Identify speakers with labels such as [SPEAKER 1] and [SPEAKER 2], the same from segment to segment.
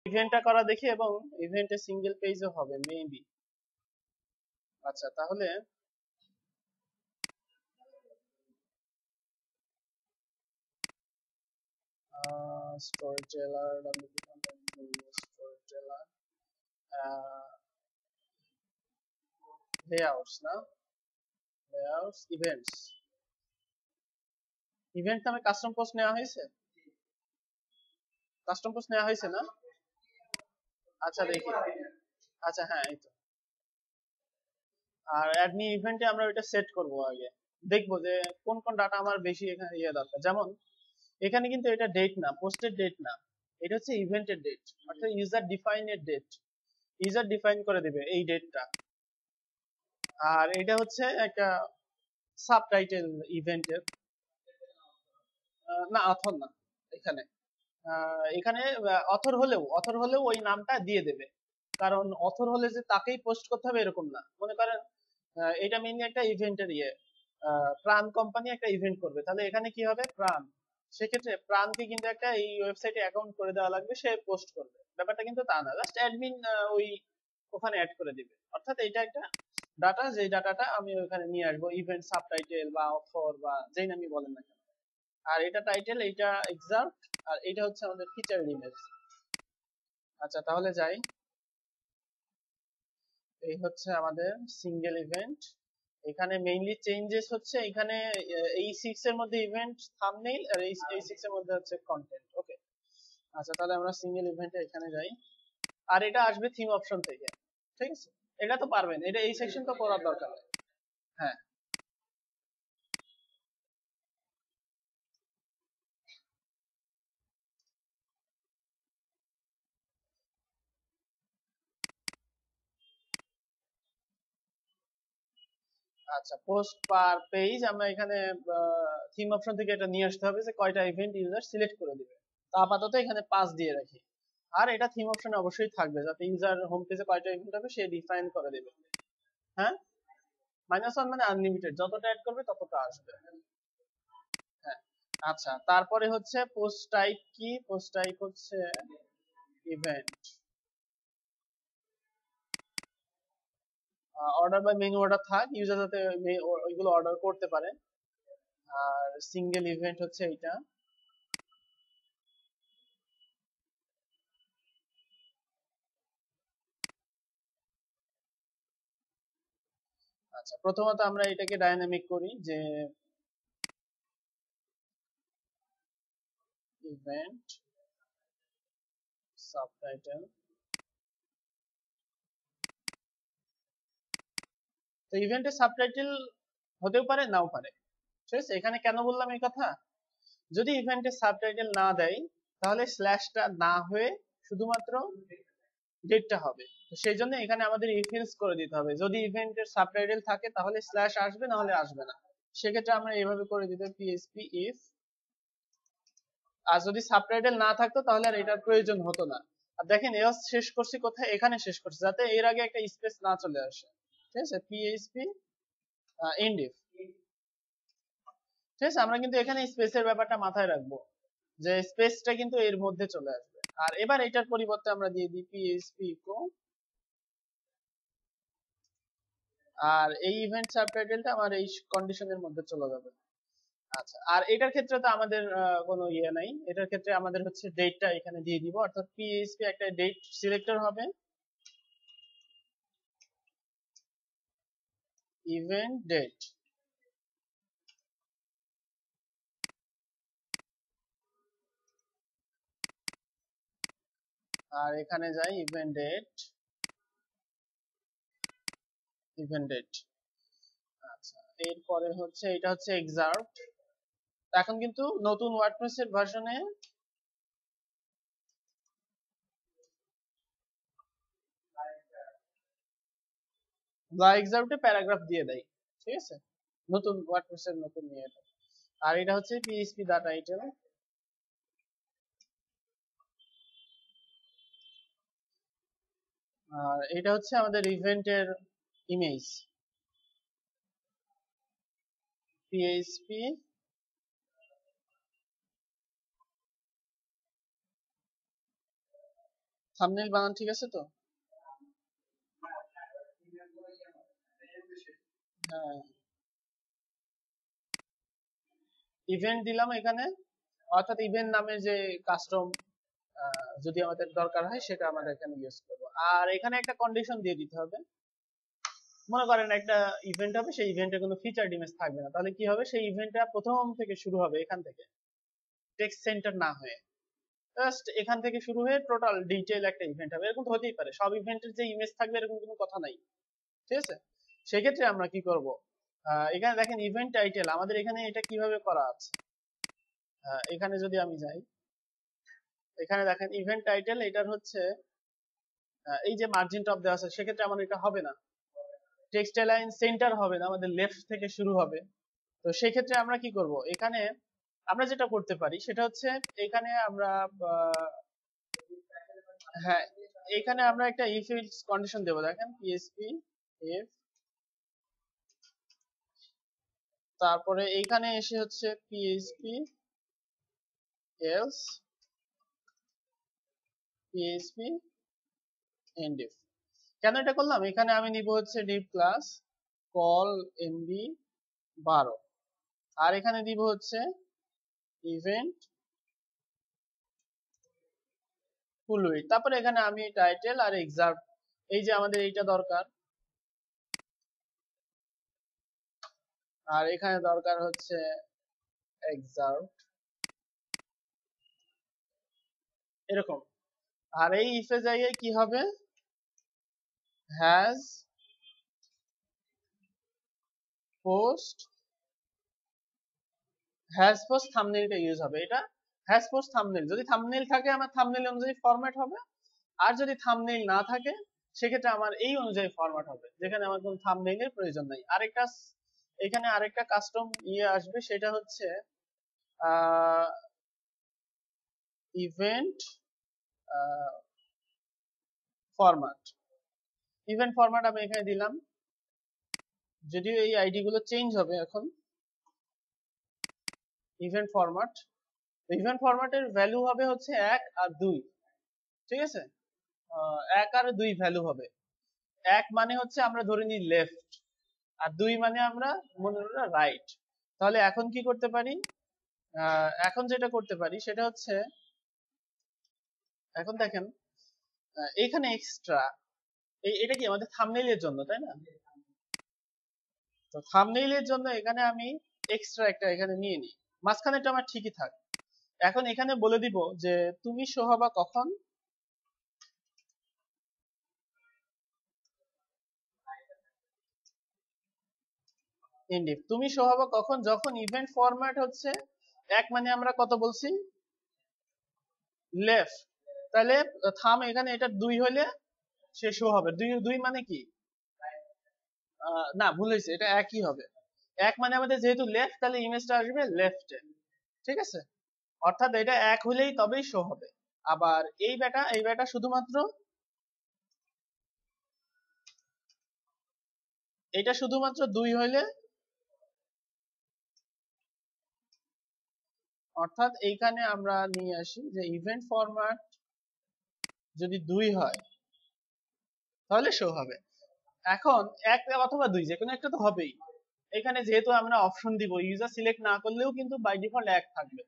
[SPEAKER 1] ইভেন্টটা করা দেখি এবং ইভেন্টে সিঙ্গেল পেজও হবে মেবি। আচ্ছা তাহলে story teller story teller layouts না লেআউটস ইভেন্টস ইভেন্ট নামে কাস্টম পোস্ট নেওয়া হয়েছে, কাস্টম পোস্ট নেওয়া হয়েছে না? আচ্ছা দেখি, আচ্ছা হ্যাঁ এই তো। আর অ্যাডমি ইভেন্টে আমরা ওইটা সেট করব আগে, দেখবো যে কোন কোন ডাটা আমার বেশি এখানে ইয়ে দরকার। যেমন এখানে কিন্তু এটা ডেট না, পোস্টের ডেট না, এটা হচ্ছে ইভেন্টের ডেট, অর্থাৎ ইউজার ডিফাইনের ডেট, ইউজার ডিফাইন করে দেবে এই ডেটটা। আর এটা হচ্ছে একটা সাবটাইটেল ইভেন্টের, না অথর না, এখানে এখানে অথর হলেও ওই নামটা দিয়ে দেবে, কারণ অথর হলে যে তাকেই পোস্ট করতে হবে এরকম না। মনে করেন এটা মেইনলি একটা ইভেন্টের ইয়ে, প্রাণ কোম্পানি একটা ইভেন্ট করবে, তাহলে এখানে কি হবে প্রাণ, সেক্ষেত্রে প্রাণকে কিন্তু একটা এই ওয়েবসাইটে অ্যাকাউন্ট করে দেওয়া লাগবে, সে পোস্ট করবে, ব্যাপারটা কিন্তু তা না, জাস্ট অ্যাডমিন ওই ওখানে অ্যাড করে দিবে। অর্থাৎ এটা একটা ডাটা, যে ডাটাটা আমি ওখানে নিয়ে আসবো, ইভেন্ট সাবটাইটেল বা অথর বা যেই নামই বলেন না কেন। আর এটা টাইটেল, এটা এক্সাম্পল, আর এটা হচ্ছে আমাদের ফিচার ইমেজ। আচ্ছা তাহলে যাই, এই হচ্ছে আমাদের সিঙ্গেল ইভেন্ট। এখানে মেইনলি চেঞ্জেস হচ্ছে এখানে এই 6 এর মধ্যে ইভেন্ট থাম্বনেইল, আর এই 6 এর মধ্যে হচ্ছে কন্টেন্ট। ওকে আচ্ছা তাহলে আমরা সিঙ্গেল ইভেন্টে এখানে যাই, আর এটা আসবে থিম অপশন থেকে, ঠিক আছে? এটা তো পারবেন, এটা এই সেকশন তো করার দরকার নেই। হ্যাঁ আচ্ছা, পোস্ট পার পেজ আমরা এখানে থিম অপশন থেকে এটা নিয়ে আসতে হবে যে কয়টা ইভেন্ট ইউজার সিলেক্ট করে দিবে। তা আপাতত এখানে 5 দিয়ে রাখি, আর এটা থিম অপশনে অবশ্যই থাকবে যাতে ইউজার হোম পেজে কয়টা ইভেন্ট হবে সে ডিফাইন করে দেবে। হ্যাঁ, -1 মানে আনলিমিটেড, যতটা অ্যাড করবে ততটা আসবে। হ্যাঁ আচ্ছা, তারপরে হচ্ছে পোস্ট টাইপ কি, পোস্ট টাইপ হচ্ছে ইভেন্ট, অর্ডার বা মেনু অর্ডার থাক, ইউজার যাতে ওইগুলো অর্ডার করতে পারে। আর সিঙ্গেল ইভেন্ট হচ্ছে এইটা। আচ্ছা প্রথমত আমরা এটাকে ডাইনামিক করি যে ইভেন্ট সাবটাইটেল, তো ইভেন্টের সাবটাইটেল হতেও পারে নাও পারে, ঠিক আছে? এখানে কেন বললাম এই কথা, যদি ইভেন্টের সাবটাইটেল না দেয় তাহলে স্ল্যাশটা না হয়ে শুধুমাত্র ডেটটা হবে, তো সেই জন্য এখানে আমাদের ইফ এলস করে দিতে হবে, যদি ইভেন্টের সাবটাইটেল থাকে তাহলে স্ল্যাশ আসবে, না হলে আসবে না। সেক্ষেত্রে আমরা এইভাবে করে দিতে পিএইচপি ইফ, আর যদি সাবটাইটেল না থাকতো তাহলে আর এটার প্রয়োজন হতো না। আর দেখেন এও শেষ করছি কোথায়, এখানে শেষ করছি যাতে এর আগে একটা স্পেস না চলে আসে, ঠিক আছে? পিএইচপি এন্ড ইফ, ঠিক আছে? আমরা কিন্তু এখানে স্পেসের ব্যাপারটা মাথায় রাখবো যে স্পেসটা কিন্তু এর মধ্যে চলে আসবে। আর এবার এটার পরিবর্তে আমরা দিয়ে দিই পিএইচপি ইকো, আর এই ইভেন্ট সাবটাইটেলটা আমার এই কন্ডিশনের মধ্যে চলে যাবে। আচ্ছা, আর এটার ক্ষেত্রে তো আমাদের কোনো ইয়ে নাই, এটার ক্ষেত্রে আমাদের হচ্ছে ডেটটা এখানে দিয়ে দিব, অর্থাৎ পিএইচপি একটা ডেট সিলেক্টর হবে, ইভেন্ট ডেট। আর এখানে যাই ইভেন্ট ডেট, ইভেন্ট ডেট। আচ্ছা এরপরে হচ্ছে এটা হচ্ছে এক্সার্ট। এখন কিন্তু নতুন ওয়ার্ডপ্রেস এর ভার্সনে বা এক্সার্টে প্যারাগ্রাফ দিয়ে দেয়, ঠিক আছে? নতুন ওয়ার্ডপ্রেস এর নতুন ইয়েটা। আর এটা হচ্ছে পিএইচপি ডাটা আইটেম। আর এটা হচ্ছে আমাদের ইভেন্টের ইমেজ, পিএইচপি থাম্বনেল বানান ঠিক আছে তো? হ্যাঁ, ইভেন্ট দিলাম এখানে, অর্থাৎ ইভেন্ট নামের যে কাস্টম যদি আমাদের দরকার হয় সেটা আমরা এখানে ইউজ করব। আর এখানে একটা কন্ডিশন দিয়ে দিতে হবে, মনে করেন একটা ইভেন্ট হবে, সেই ইভেন্টে কোনো ফিচার ইমেজ থাকবে না, তাহলে কি হবে, সেই ইভেন্টটা প্রথম থেকে শুরু হবে এখান থেকে, টেক্সট সেন্টার না হয়ে জাস্ট এখান থেকে শুরু হয়ে টোটাল ডিটেইল একটা ইভেন্ট হবে। এরকম তো হতেই পারে, সব ইভেন্টের যে ইমেজ থাকবে এরকম কোনো কথা নাই, ঠিক আছে? সেক্ষেত্রে আমরা কি করব, এখানে দেখেন ইভেন্ট টাইটেল, আমাদের এখানে এটা কিভাবে করা আছে, এখানে যদি আমি যাই, এখানে দেখেন ইভেন্ট টাইটেল, এটার হচ্ছে এই যে মার্জিন টপ দেওয়া আছে, সেক্ষেত্রে আমার এটা হবে না, টেক্সট অ্যালাইন সেন্টার হবে না, আমাদের লেফট থেকে শুরু হবে। তো সেই ক্ষেত্রে আমরা কি করব, এখানে আমরা যেটা করতে পারি সেটা হচ্ছে, এখানে আমরা হ্যাঁ, এখানে আমরা একটা ইফ এলস কন্ডিশন দেবো, দেখেন পিএসপি ইফ, তারপরে এইখানে এসে হচ্ছে PSP else, PSP end if. কেন এটা করলাম, এখানে আমি নিব হচ্ছে ডিভ ক্লাস কল এমবি 12, আর এখানে দিব হচ্ছে ইভেন্ট ফুল উইথ, তারপরে এখানে আমি টাইটেল আর এক্সার্ভ, এই যে আমাদের এইটা দরকার, আর এখানে দরকার হচ্ছে এক্সার্ভ, এরকম। আর এই ইফে জায়গায় কি হবে, হ্যাজ পোস্ট, হ্যাজ পোস্ট থাম্বনেইলটা ইউজ হবে, এটা হ্যাজ পোস্ট থাম্বনেইল, যদি থাম্বনেইল থাকে আমার থাম্বনেইল অনুযায়ী ফরম্যাট হবে, আর যদি থাম্বনেইল না থাকে সেক্ষেত্রে আমার এই অনুযায়ী ফরম্যাট হবে, যেখানে আমার কোনো থাম্বনেইলের প্রয়োজন নাই। আরেকটা এখানে আরেকটা কাস্টম ইয়ে আসবে, সেটা হচ্ছে ইভেন্ট ফরম্যাট, ইভেন্ট ফরম্যাট আমি এখানে দিলাম, যদিও এই আইডি গুলো চেঞ্জ হবে এখন। ইভেন্ট ফরম্যাট, ইভেন্ট ফরম্যাটের ভ্যালু হবে হচ্ছে 1 আর 2, ঠিক আছে? 1 আর 2 ভ্যালু হবে, 1 মানে হচ্ছে আমরা ধরে নিই লেফট, আর 2 মানে আমরা মনে করি রাইট। তাহলে এখন কি করতে পারি, এখন যেটা করতে পারি সেটা হচ্ছে, এখন দেখেন এইখানে এক্সট্রা, এটা কি আমাদের থাম্বনেইলের জন্য, তাই না? তো থাম্বনেইলের জন্য এখানে আমি এক্সট্রা একটা এখানে নিয়ে নিই, মাঝখানেটা আমার ঠিকই থাক। এখন এখানে বলে দিব যে তুমি শো হবা কখন, ইন্ডিপ, তুমি শো হবা কখন, যখন ইভেন্ট ফরম্যাট হচ্ছে 1 মানে আমরা কত বলছি, লেফট, তাহলে থাম এখানে এটা 2 হলে সে শো হবে, 2 মানে কি, না ভুল হয়েছে, এটা একই হবে, 1 মানে আমাদের যেহেতু লেফট, তাহলে ইমেজটা আসবে লেফটে, ঠিক আছে? অর্থাৎ এটা 1 হলেই তবেই শো হবে। আবার এই বেটা শুধুমাত্র, এটা শুধুমাত্র 2 হইলে, অর্থাৎ এইখানে আমরা নিয়ে আসি যে ইভেন্ট ফরম্যাট যদি 2 হয় তাহলে শো হবে। এখন 1 অথবা 2 যে কোনো একটা তো হবেই, এখানে যেহেতু আমরা অপশন দিব, ইউজার সিলেক্ট না করলেও কিন্তু বাই ডিফল্ট 1 থাকবে।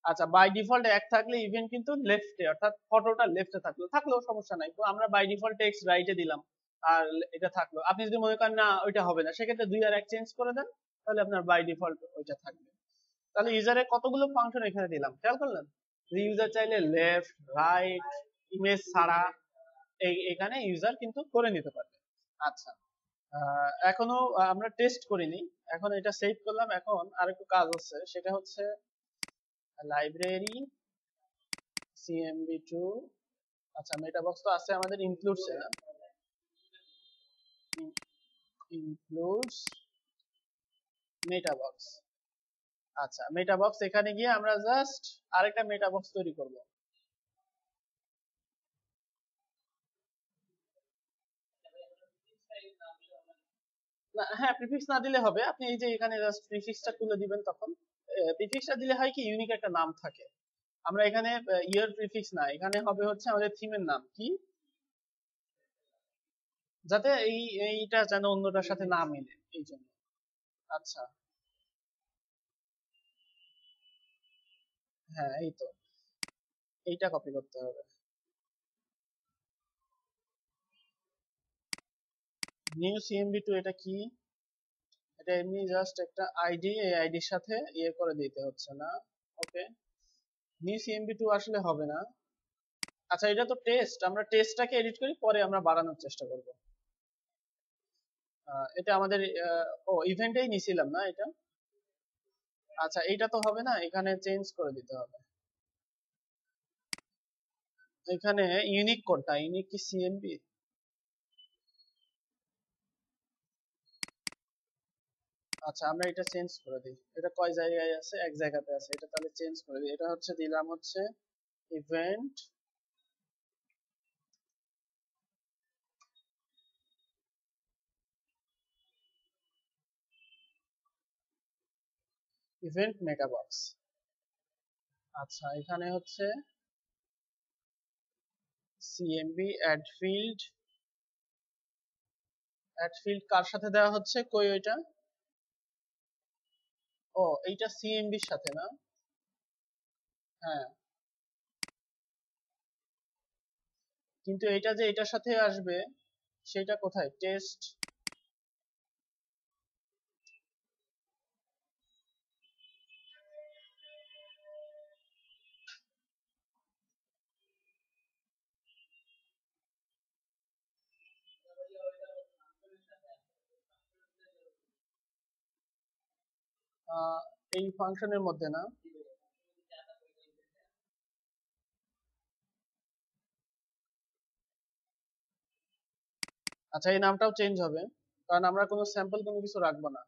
[SPEAKER 1] আচ্ছা, বাই ডিফল্ট 1 থাকলে ইভেন্ট কিন্তু লেফটে, অর্থাৎ ফটোটা লেফটে থাকলেও সমস্যা নাই, তো আমরা বাই ডিফল্ট টেক্সট রাইটে দিলাম, আর এটা থাকলো। আপনি যদি মনে করেন না ওইটা হবে না, সেক্ষেত্রে 2 আর 1 চেঞ্জ করে দেন, তাহলে আপনার বাই ডিফল্ট ওইটা থাকবে। তাহলে ইউজারের কতগুলো ফাংশন এখানে দিলাম, খেয়াল করলেন? ইউজার চাইলে লেফট, রাইট, ইমেজ ছাড়া এখানে ইউজার কিন্তু করে নিতে পারবে। আচ্ছা, এখনো আমরা টেস্ট করিনি, এখন এটা সেভ করলাম। এখন আরেকটু কাজ আছে, সেটা হচ্ছে লাইব্রেরি cmb2, আচ্ছা মেটা বক্স তো আছে আমাদের, ইনক্লুডস না, ইনক্লুডস মেটা বক্স। আচ্ছা, মেটা বক্স এখানে গিয়ে আমরা জাস্ট আরেকটা মেটা বক্স তৈরি করব। না, হ্যাঁ প্রিফিক্স না দিলে হবে, আপনি এই যে এখানে জাস্ট প্রিফিক্সটা তুলে দিবেন, তখন প্রিফিক্সটা দিলে হয় কি, ইউনিক একটা নাম থাকে, আমরা এখানে ইয়ার প্রিফিক্স না, এখানে হবে হচ্ছে আমাদের থিমের নাম কি, যাতে এইটা যেন অন্যটার সাথে না মিলে এই জন্য। আচ্ছা, হ্যাঁ এই তো, এইটা কপি করতে হবে। নিউ সিএমবি2 এটা কি? এটা এমনি জাস্ট একটা আইডি, এই আইডির সাথে ইয়ে করে দিতে হচ্ছে না। ওকে, নিউ সিএমবি2 আসলে হবে না। আচ্ছা, এটা তো টেস্ট, আমরা টেস্টটাকে এডিট করি, পরে আমরা বাড়ানোর চেষ্টা করব। এটা আমাদের ও ইভেন্টেই নিছিলাম না এটা। আচ্ছা, এইটা তো হবে না, এখানে চেঞ্জ করে দিতে হবে। এখানে ইউনিক কোডটা, ইউনিক কি সিএমবি? আচ্ছা, আমরা এটা চেঞ্জ করে দিই। এটা কয় জায়গায় আছে? এক জায়গাতে আছে, এটা তাহলে চেঞ্জ করে দিই। এটা হচ্ছে দিলাম হচ্ছে ইভেন্ট, ইভেন্ট মেটাবক্স। আচ্ছা, এখানে হচ্ছে CMB add field, add field কার সাথে দেওয়া হচ্ছে, কই ওইটা? ও, এইটা সিএমবির সাথে না? হ্যাঁ, কিন্তু এটা যে এটার সাথে আসবে সেটা কোথায়? টেস্ট, এই ফাংশনের মধ্যে না? আচ্ছা, এই নামটাও চেঞ্জ হবে, কারণ আমরা কোনো স্যাম্পল কোনো কিছু রাখবো না।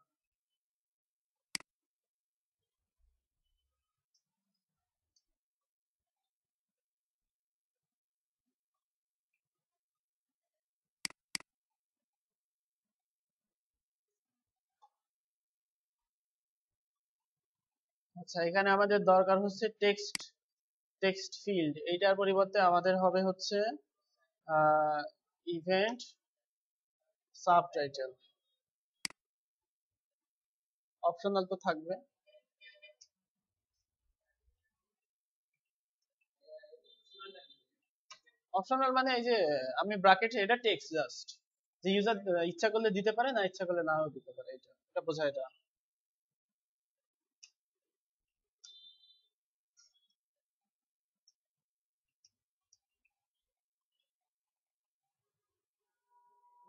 [SPEAKER 1] আচ্ছা, এখানে আমাদের দরকার হচ্ছে টেক্সট, টেক্সট ফিল্ড, এইটার পরিবর্তে আমাদের হবে হচ্ছে ইভেন্ট সাবটাইটেল। অপশনাল তো থাকবে। অপশনাল মানে এই যে আমি ব্র্যাকেটে, এটা টেক্সট জাস্ট, যে ইউজার ইচ্ছা করলে দিতে পারে, না ইচ্ছা করলে নাও দিতে পারে, এটা এটা বোঝায় এটা।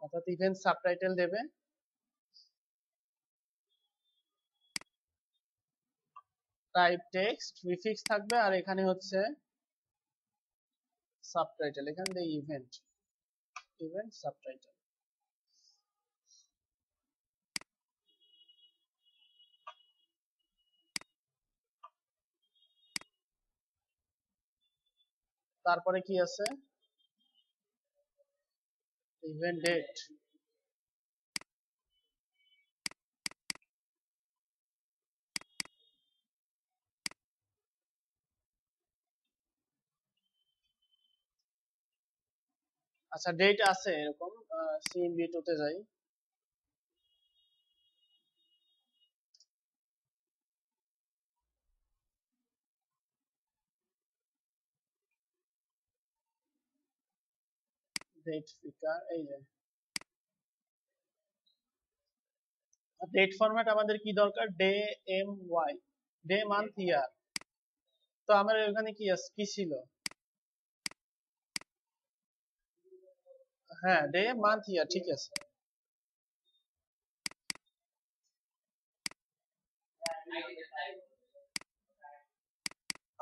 [SPEAKER 1] অর্থাৎ ইভেন্ট সাবটাইটেল দেবে, টাইপ টেক্সট, প্রিফিক্স থাকবে, আর এখানে হচ্ছে সাবটাইটেল, এখান থেকে ইভেন্ট, ইভেন্ট সাবটাইটেল। তারপরে কি আছে? Event date. আচ্ছা, ডেট আছে এরকম, সিএমবি2 তে যাই। ডেট পিকার, এই যে ডেট ফরম্যাট আমাদের কি দরকার? D, M, Y, day, month, year. তো আমার এখানে কি আছে, কি ছিল? হ্যাঁ, ডে, মান্থ, ইয়ার, ঠিক আছে।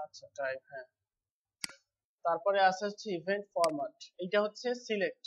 [SPEAKER 1] আচ্ছা, টাইপ, হ্যাঁ। তারপরে আছে হচ্ছে ইভেন্ট ফরম্যাট, এইটা হচ্ছে সিলেক্ট।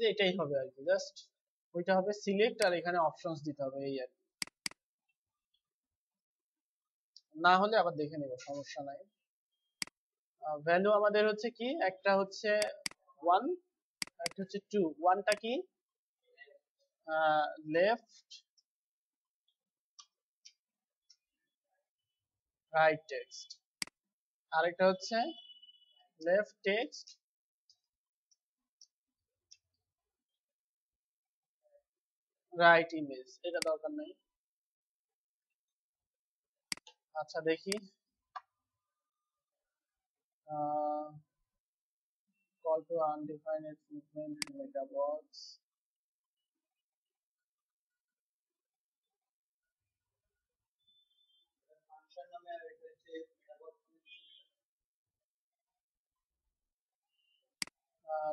[SPEAKER 1] যে এটাই হবে আর কি, জাস্ট ওইটা হবে সিলেক্ট আর এখানে অপশনস দিতে হবে এই আর কি। না হলে আবার দেখে নেব, সমস্যা নাই। ভ্যালু আমাদের হচ্ছে কি, একটা হচ্ছে 1, একটা হচ্ছে 2। 1টা কি, লেফট রাইট টেক্সট, আরেকটা হচ্ছে লেফট টেক্সট রাইট ইমেজ, এটা দরকার নাই। আচ্ছা দেখি, call to undefined segment meta box,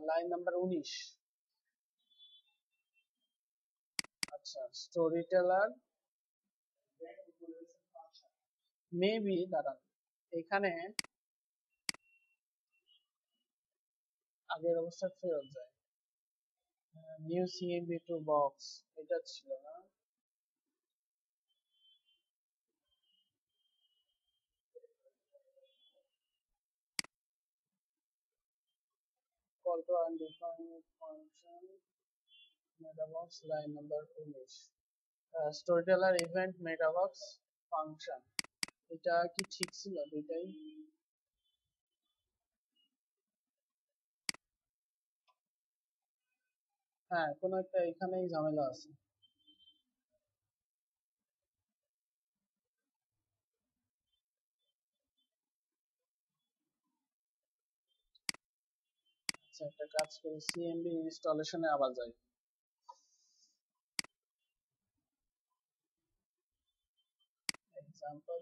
[SPEAKER 1] line number 19। আচ্ছা, স্টোরি টেলার মেবি, দাঁড়ান এখানে আগের অবস্থা ফেরত যায়। নিউ CMB2 বক্স, এটা ছিল না। call to undefined function metabox line number 19, storyteller event metabox function, এটা কি ঠিক ছিল দুইটাই? হ্যাঁ, কোন একটা এখানেই ঝামেলা আছে। আচ্ছা, একটা কাজ করি, সিএমডি ইনস্টলেশনে আবার যাই। এক্সাম্পল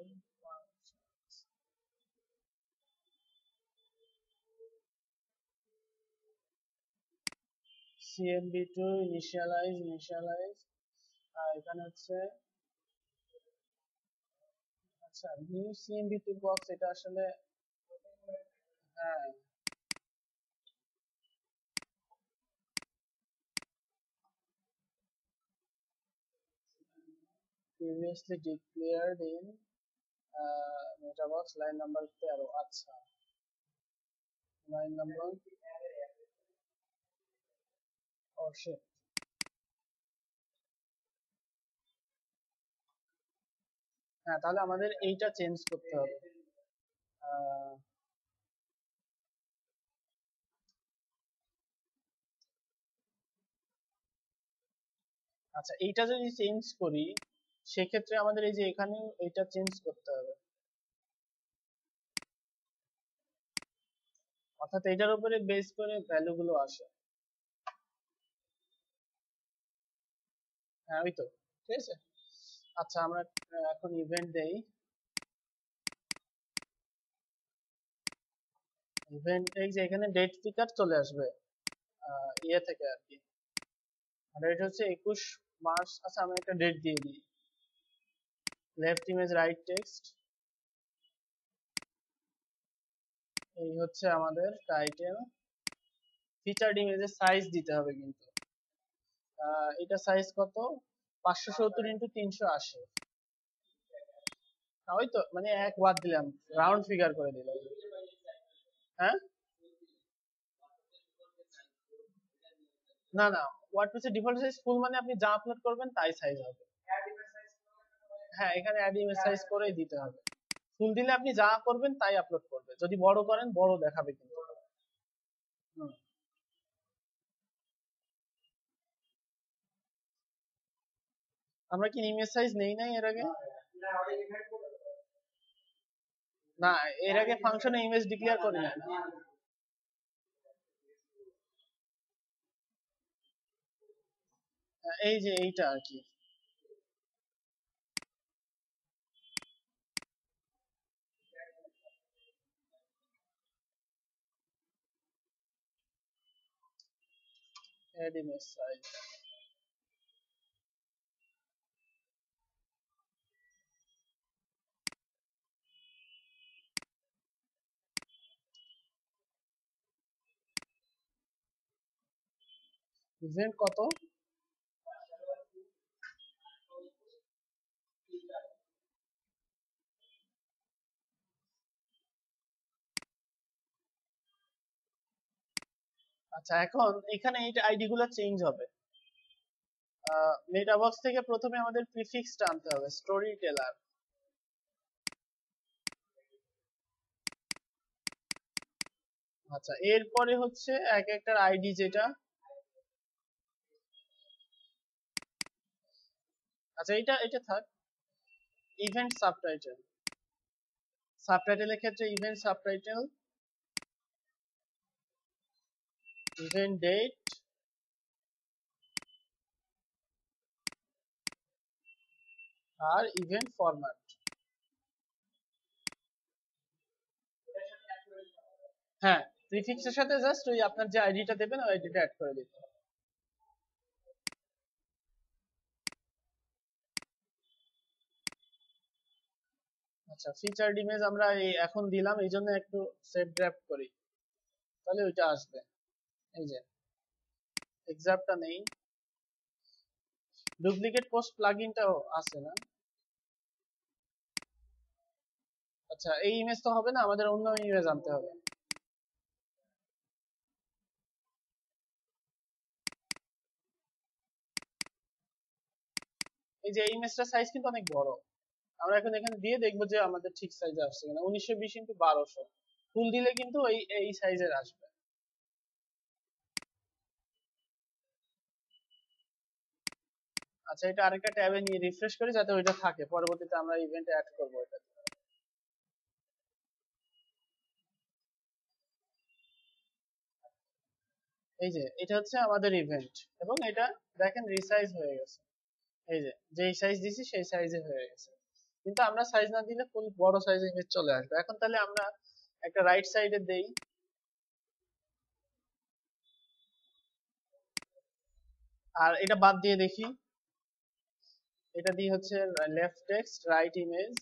[SPEAKER 1] CMB2 ইনিশিয়ালাইজ, এখানে হচ্ছে, আচ্ছা নিউ CMB2 বক্স, এটা আসলে হ্যাঁ previously declared in metabox line number 13। আচ্ছা, লাইন নাম্বার, ও শিট, হ্যাঁ তাহলে আমাদের এইটা চেঞ্জ করতে হবে। আহ, আচ্ছা, এইটা যদি চেঞ্জ করি সেক্ষেত্রে আমাদের এই যে এখানে এটা চেঞ্জ করতে হবে, অর্থাৎ এটার উপরে বেস করে ভ্যালু গুলো আসে। হ্যাঁ ওই তো, ঠিক আছে। আচ্ছা আমরা এখন ইভেন্ট দেই, ইভেন্ট এই যে এখানে ডেট পিকার চলে আসবে ইয়ে থেকে আর কি, ডেট হচ্ছে 21 মার্চ। আচ্ছা আমি একটা ডেট দিয়ে দিই, লেফট ইমেজ রাইট টেক্সট, এই হচ্ছে আমাদের টাইটেল। ফিচার্ড ইমেজের সাইজ দিতে হবে কিন্তু, এটা সাইজ কত, 570x380। ওই তো মানে এক বাদ দিলাম, রাউন্ড ফিগার করে দিলাম। হ্যাঁ না না, ওয়ার্ডপ্রেসের ডিফল্ট সাইজ ফুল মানে আপনি যা আপলোড করবেন তাই সাইজ হবে। হ্যাঁ এখানে অ্যাড ইমেজ সাইজ করেই দিতে হবে, ফুল দিলে আপনি যা করবেন তাই আপলোড করবে, যদি বড় করেন বড় দেখাবে কিন্তু। হুম। আমরা কি ইমেজ সাইজ নেই নাই এর আগে? না, এর আগে ফাংশনে ইমেজ ডিক্লেয়ার করি না। এই যে এইটা আর কি, অ্যাড ইমেজ সাইজ। ইভেন্ট কত? আচ্ছা, এখন এখানে এই আইডি গুলো চেঞ্জ হবে। মেটাবক্স থেকে প্রথমে আমাদের প্রিফিক্সটা আনতে হবে, স্টোরি টেলার। আচ্ছা, এরপরে হচ্ছে এক একটার আইডি, যেটা আচ্ছা এটা এটা থাক। ইভেন্ট সাবটাইটেল, সাবটাইটেলের ক্ষেত্রে ইভেন্ট সাবটাইটেল, ইভেন্ট ডেট, আর ইভেন্ট ফরম্যাট। হ্যাঁ, প্রিফিক্সের সাথে জাস্ট ওই আপনার যে আইডিটা দেবেন ওই আইডিটা অ্যাড করে দিতে হবে। আচ্ছা, ফিচার্ড ইমেজ আমরা এই এখন দিলাম, এই জন্য একটু সেভ ড্রাফট করি, তাহলে ওইটা আসবে। এই যে এক্সাম্পলটা নেই, ডুপ্লিকেট পোস্ট প্লাগইনটাও আছে না? আচ্ছা, এই ইমেজ তো হবে না, আমাদের অন্য ইমেজ আনতে হবে। এই যে এই ইমেজটার সাইজ কিন্তু অনেক বড়, আমরা এখন এখানে দিয়ে দেখবো যে আমাদের ঠিক সাইজে আসছে কিনা। 1920x1200 ফুল দিলে কিন্তু এই এই সাইজের আসবে। আচ্ছা, এটা আরেকটা ট্যাবে নিয়ে রিফ্রেশ করি যাতে ওইটা থাকে, পরবর্তীতে আমরা ইভেন্টে অ্যাড করব এটা। এই যে এটা হচ্ছে আমাদের ইভেন্ট, এবং এটা দেখেন রিসাইজ হয়ে গেছে। এই যে যেই সাইজ দিছি সেই সাইজে হয়ে গেছে, কিন্তু আমরা সাইজ না দিলে ফুল বড় সাইজে ইমেজ চলে আসবে। এখন তাহলে আমরা একটা রাইট সাইডে দেই, আর এটা বাদ দিয়ে দেখি। এটা দিয়ে হচ্ছে লেফট টেক্সট রাইট ইমেজ,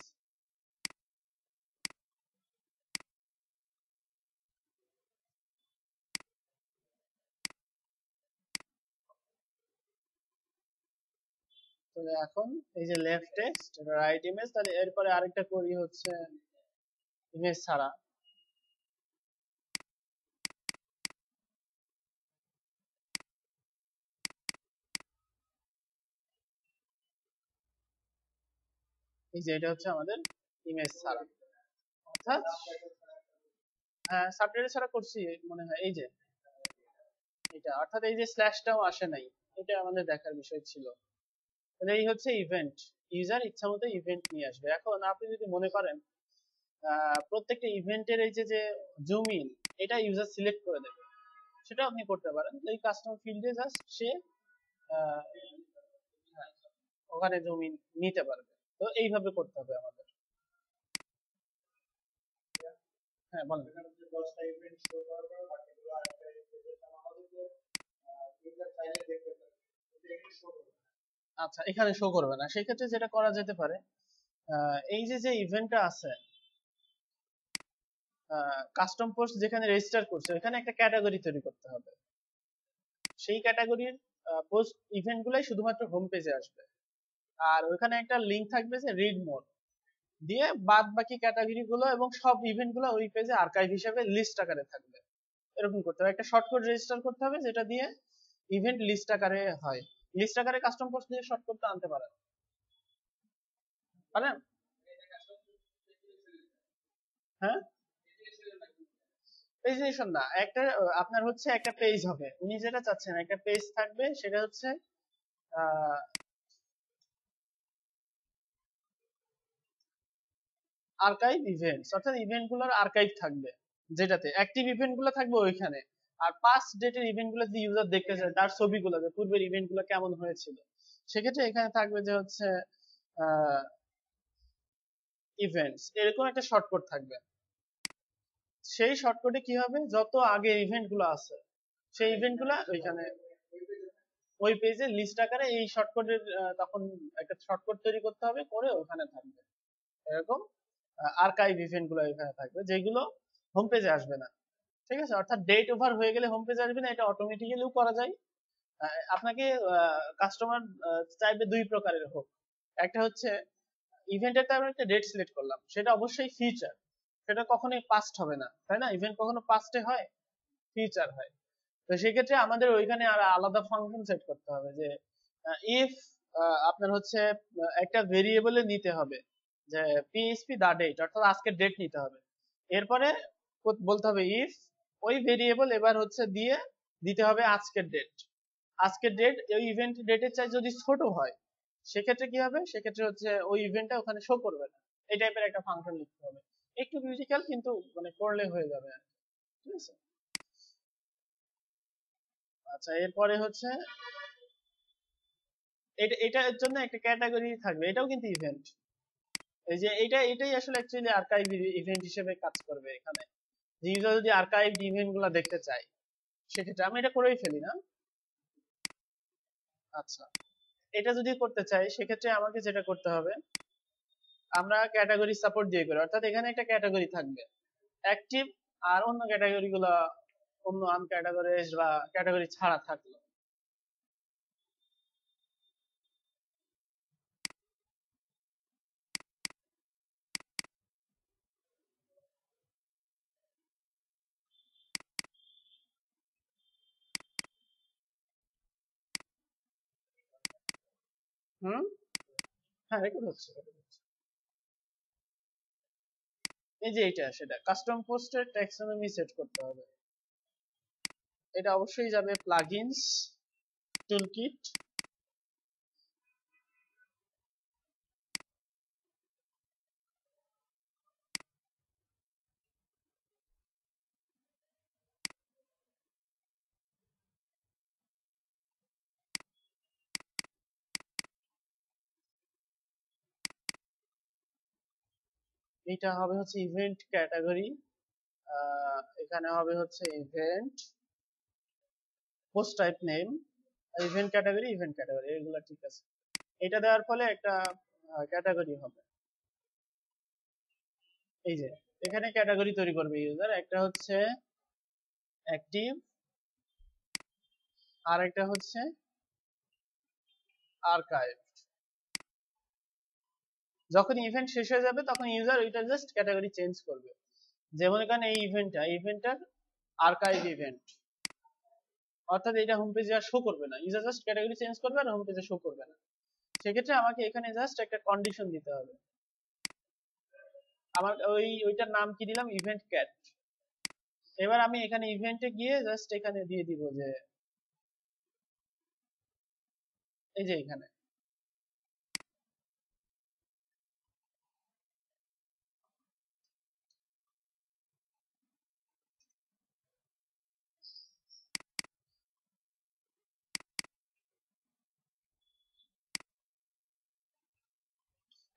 [SPEAKER 1] তাহলে এখন এই যে লেফট টেক্সট রাইট ইমেজ, তাহলে এরপরে আরেকটা করি হচ্ছে ইমেজ ছাড়া। এই যে এটা হচ্ছে আমাদের ইমেজ ছাড়া, অর্থাৎ হ্যাঁ সাবটাইটেল ছাড়া করছি মনে হয়। এই যে এটা, অর্থাৎ এই যে স্ল্যাশটাও আসে নাই, এটা আমাদের দেখার বিষয় ছিল। তাহলে এই হচ্ছে ইভেন্ট, ইউজার ইচ্ছা মতো ইভেন্ট নিয়ে আসবে। এখন আপনি যদি মনে করেন প্রত্যেকটা ইভেন্টের এই যে যে জুম ইন, এটা ইউজার সিলেক্ট করে দেবে, সেটা আপনি করতে পারেন। এই কাস্টম ফিল্ডে জাস্ট সে আহ, ওখানে জুম ইন নিতে পারবে। তো এইভাবে করতে হবে আমাদের। হ্যাঁ বলেন। আচ্ছা, এখানে শো করবে না, সেই ক্ষেত্রে যেটা করা যেতে পারে, এই যে যে ইভেন্টটা আছে, কাস্টম পোস্ট যেখানে রেজিস্টার করছে ওখানে একটা ক্যাটাগরি তৈরি করতে হবে। সেই ক্যাটাগরির পোস্ট ইভেন্ট গুলাই শুধুমাত্র হোম পেজে আসবে, আর ওখানে একটা লিংক থাকবে যে রিড মোর, দিয়ে বাদ বাকি ক্যাটাগরি গুলো এবং সব ইভেন্ট গুলো ওই পেজে আর্কাইভ হিসেবে লিস্ট আকারে থাকবে। এরকম করতে হবে, একটা শর্টকাট রেজিস্টার করতে হবে যেটা দিয়ে ইভেন্ট লিস্ট আকারে হয়। লিস্ট আকারে কাস্টম পোস্ট দিয়ে শর্টকাটটা আনতে পারেন, পারেন? হ্যাঁ, পেজিনেশন না, একটা আপনার হচ্ছে একটা পেজ হবে, উনি যেটা চাচ্ছেন একটা পেজ থাকবে, সেটা হচ্ছে আর্কাইভ ইভেন্টস, অর্থাৎ ইভেন্ট গুলোর আর্কাইভ থাকবে, যেটাতে অ্যাক্টিভ ইভেন্ট গুলো থাকবে ওইখানে। আর পাস্ট ডেটের ইভেন্ট গুলো যদি ইউজার দেখতে চায়, তার ছবিগুলো, যে পূর্বের ইভেন্ট গুলো কেমন হয়েছিল, সেক্ষেত্রে এখানে থাকবে যে হচ্ছে ইভেন্টস, এরকম একটা শর্টকাট থাকবে। সেই শর্টকাটে কি হবে, যত আগে ইভেন্ট গুলো আছে সেই ইভেন্ট গুলা ওইখানে ওই পেজে লিস্ট আকারে এই শর্টকাটের তখন একটা শর্টকাট তৈরি করতে হবে, করে ওখানে থাকবে এরকম আর্কাইভ ইভেন্ট গুলো এখানে থাকবে, যেগুলো হোম পেজে আসবে না। ঠিক আছে, অর্থাৎ ডেট ওভার হয়ে গেলে হোম পেজে আসবে না, এটা অটোমেটিক্যালিও করা যায়। আপনাকে কাস্টমার চাইবে দুই প্রকারের হোক। একটা হচ্ছে ইভেন্টের আমি একটা ডেট সিলেক্ট করলাম, সেটা অবশ্যই ফিউচার, সেটা কখনোই পাস্ট হবে না, তাই না? ইভেন্ট কখনো পাস্টে হয়, ফিউচার হয়। তো সেক্ষেত্রে আমাদের ওইখানে আর আলাদা ফাংশন সেট করতে হবে যে ইফ আপনার হচ্ছে একটা ভেরিয়েবলে নিতে হবে যে পিএইচপি দা ডেট, অর্থাৎ আজকের ডেট নিতে হবে। এরপরে বলতে হবে ইফ ওই ভেরিয়েবল এবার হচ্ছে দিয়ে দিতে হবে আজকের ডেট। আজকের ডেট ওই ইভেন্ট ডেটের চাই যদি ছোট হয়, সেক্ষেত্রে কি হবে, সেক্ষেত্রে হচ্ছে ওই ইভেন্টটা ওখানে শো করবে না। এই টাইপের একটা ফাংশন লিখতে হবে, একটু ক্রিটিক্যাল কিন্তু মানে করলে হয়ে যাবে আর কি। ঠিক আছে। আচ্ছা, এরপরে হচ্ছে এটার জন্য একটা ক্যাটাগরি থাকবে, এটাও কিন্তু ইভেন্ট। এই যে এটাই আসলে অ্যাকচুয়ালি আর্কাইভ ইভেন্ট হিসেবে কাজ করবে এখানে। ইউজার যদি আর্কাইভ ইভেন্ট গুলো দেখতে চায়, সেক্ষেত্রে আমি এটা করেই ফেলি না। আচ্ছা, এটা যদি করতে চাই সেক্ষেত্রে আমাকে যেটা করতে হবে, আমরা ক্যাটাগরি সাপোর্ট দিয়ে করি, অর্থাৎ এখানে একটা ক্যাটাগরি থাকবে অ্যাক্টিভ, আর অন্য ক্যাটাগরি গুলা অন্য আনক্যাটাগরাইজড বা ক্যাটাগরি ছাড়া থাকলো। হুম, হ্যাঁ, রেকর্ড হচ্ছে। এই যে এটা সেটা কাস্টম পোস্টের ট্যাক্সোনমি সেট করতে হবে। এটা অবশ্যই যাবে প্লাগইনস, টুলকিট। এটা হবে হচ্ছে ইভেন্ট ক্যাটাগরি, এখানে হবে হচ্ছে event post type name, event category এগুলো ঠিক আছে। এটা দেওয়ার ফলে একটা ক্যাটাগরি হবে। এই যে এখানে ক্যাটাগরি তৈরি করবে ইউজার, একটা হচ্ছে অ্যাক্টিভ, আর একটা হচ্ছে আর্কাইভ। যখন ইভেন্ট শেষ হয়ে যাবে তখন ইউজার ওইটা জাস্ট ক্যাটাগরি চেঞ্জ করবে। যেমন এখানে এই ইভেন্টটার আর্কাইভ ইভেন্ট, অর্থাৎ এটা হোম পেজে আর শো করবে না, ইউজার জাস্ট ক্যাটাগরি চেঞ্জ করবে আর হোম পেজে শো করবে না। সেক্ষেত্রে আমাকে এখানে জাস্ট একটা কন্ডিশন দিতে হবে। আমার ওইটার নাম কি দিলাম, ইভেন্ট ক্যাট। এবার আমি এখানে ইভেন্টে গিয়ে জাস্ট এখানে দিয়ে দিব যে এই যে এখানে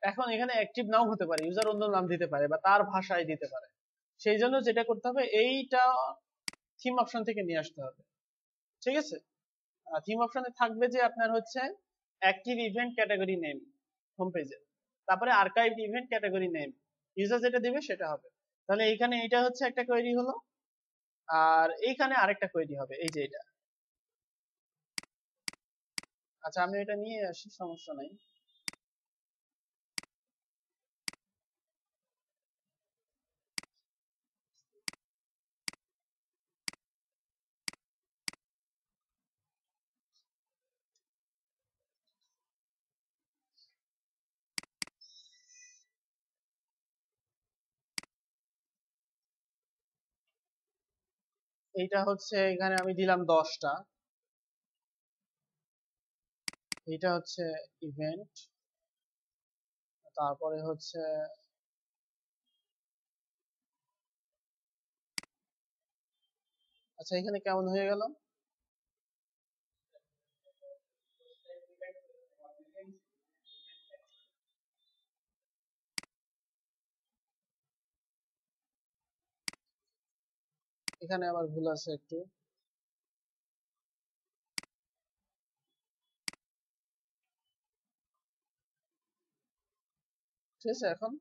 [SPEAKER 1] এখন এখানে অ্যাক্টিভ নাও হতে পারে, ইউজার অন্য নাম দিতে পারে বা তার ভাষায় দিতে পারে। সেই জন্য যেটা করতে হবে, এইটা থিম অপশন থেকে নিয়ে আসতে হবে। ঠিক আছে। থিম অপশনে থাকবে যে আপনার হচ্ছে active event category name home পেজে, তারপরে archive event category name, user যেটা দিবে সেটা হবে। তাহলে এইখানে এটা হচ্ছে একটা কোয়েরি হলো, আর এইখানে আরেকটা কোয়েরি হবে, এই যে এটা। আচ্ছা, আমি এটা নিয়ে আসি, সমস্যা নাই। এইটা হচ্ছে এখানে আমি দিলাম 10টা, এটা হচ্ছে ইভেন্ট, তারপরে হচ্ছে আচ্ছা এখানে কেমন হয়ে গেল, এখানে আবার ভুল আছে একটু। ঠিক আছে। এখন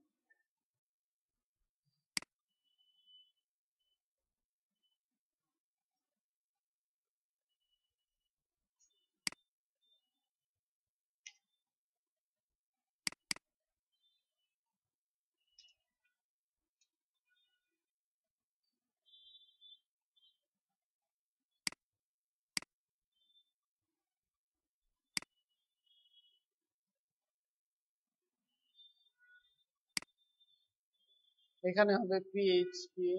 [SPEAKER 1] এখানে হবে পিএইচপি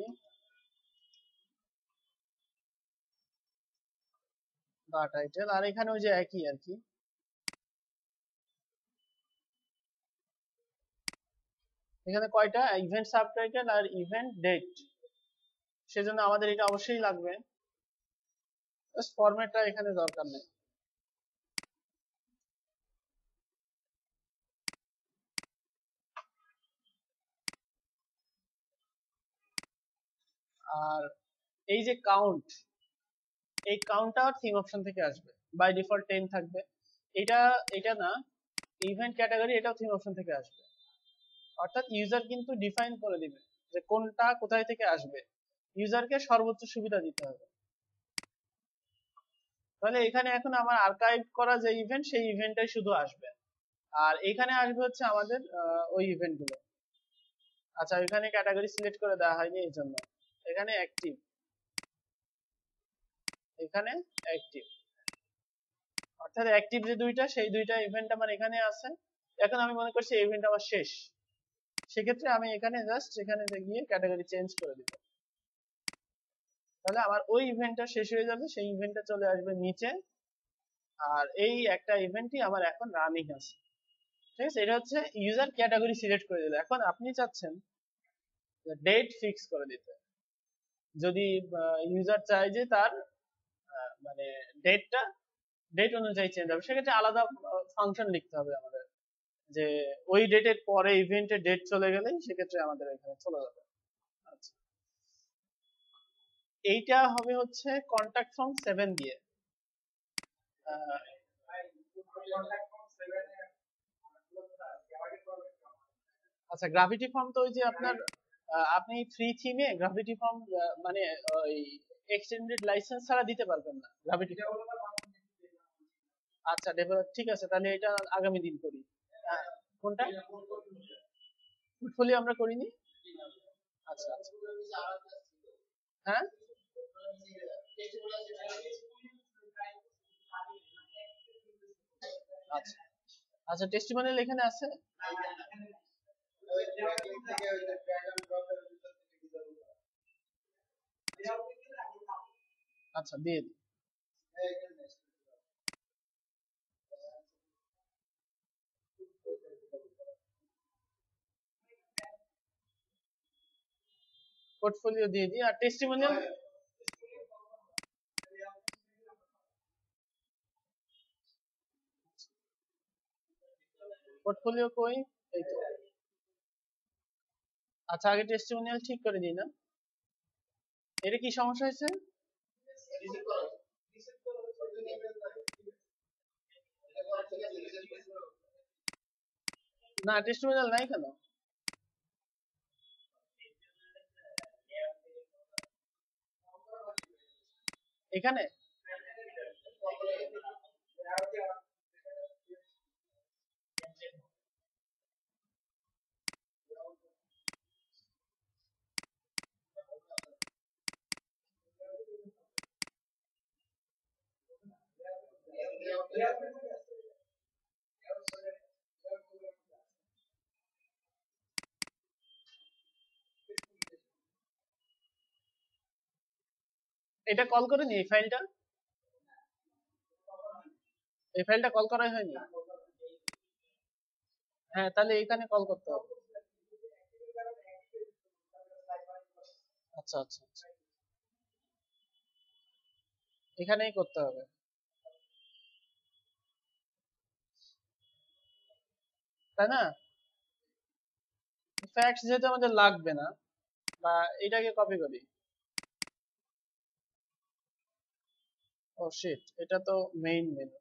[SPEAKER 1] বা টাইটেল, আর এখানে ওই যে একই আর কি। এখানে কয়টা ইভেন্ট সাবটাইটেল আর ইভেন্ট ডেট, সেজন্য আমাদের এটা অবশ্যই লাগবে। জাস্ট ফরম্যাটটা এখানে দরকার নেই। আর এই যে কাউন্ট, এই কাউন্টটা থিম অপশন থেকে আসবে, বাই ডিফল্ট 10 থাকবে। এটা এটা না, ইভেন্ট ক্যাটাগরি এটাও থিম অপশন থেকে আসবে। অর্থাৎ ইউজার কিন্তু ডিফাইন করে দিবে যে কোনটা কোথায় থেকে আসবে, ইউজারকে সর্বোচ্চ সুবিধা দিতে হবে। তাহলে এখানে এখন আমার আর্কাইভ করা যে ইভেন্ট, সেই ইভেন্টটাই শুধু আসবে, আর এখানে আসবে হচ্ছে আমাদের ওই ইভেন্ট গুলো। আচ্ছা, এখানে ক্যাটাগরি সিলেক্ট করে দেওয়া হয়নি এই জন্য। এখানে অ্যাক্টিভ, এখানে অ্যাক্টিভ, অর্থাৎ অ্যাক্টিভ যে দুইটা, সেই দুইটা ইভেন্ট আমার এখানে আছে। এখন আমি মনে করছি ইভেন্ট আমার শেষ, সেক্ষেত্রে আমি এখানে জাস্ট এখানে গিয়ে ক্যাটাগরি চেঞ্জ করে দিব। তাহলে আমার ওই ইভেন্টটা শেষ হয়ে যাবে, সেই ইভেন্টটা চলে আসবে নিচে, আর এই একটা ইভেন্টই আমার এখন রানিং আছে। ঠিক আছে, এটা হচ্ছে ইউজার ক্যাটাগরি সিলেক্ট করে দিল। এখন আপনি চাচ্ছেন ডেট ফিক্স করে দিতে। যদি ইউজার চায় যে তার মানে ডেটটা ডেট অনুযায়ী চেঞ্জ হবে, সেক্ষেত্রে আলাদা ফাংশন লিখতে হবে আমাদের, যে ওই ডেটের পরে ইভেন্টের ডেট চলে গেলে সেক্ষেত্রে আমাদের এখানে চলে যাবে। আচ্ছা, এইটা হবে হচ্ছে কন্টাক্ট ফর্ম 7 দিয়ে। আচ্ছা, গ্রাভিটি ফর্ম তো ওই যে আপনার আপনি ফ্রি থিমে গ্রাভিটি ফর্ম মানে ওই এক্সটেন্ডেড লাইসেন্স ছাড়া দিতে পারবেন না গ্রাভিটি। আচ্ছা, ডেভেলপ, ঠিক আছে, তাহলে এটা আগামী দিন করি। কোনটা পোর্টফোলিও আমরা করিনি? আচ্ছা আচ্ছা, হ্যাঁ আচ্ছা আচ্ছা, টেস্টিমোনিয়াল এখানে আছে। আচ্ছা, দিয়ে দিই। পোর্টফোলিও দিয়ে দিই, আর টেস্টিমোনিয়াল পোর্টফোলিও কই? এই তো। আচ্ছা, আগে টেস্টিমোনিয়াল ঠিক করে দিই না, এটা কি সমস্যা হয়েছে? না, টেস্টিমোনিয়াল নাই কেন এখানে? এটা কল করে নি, এই ফাইলটা কল করাই হয়নি। হ্যাঁ, তাহলে এখানে কল করতে হবে। আচ্ছা আচ্ছা আচ্ছা, এখানেই করতে হবে, তাই না? ফ্যাক্টস যেহেতু আমাদের লাগবে না, বা এটাকে কপি করি। ও শিট, এটা তো মেইন মেনু।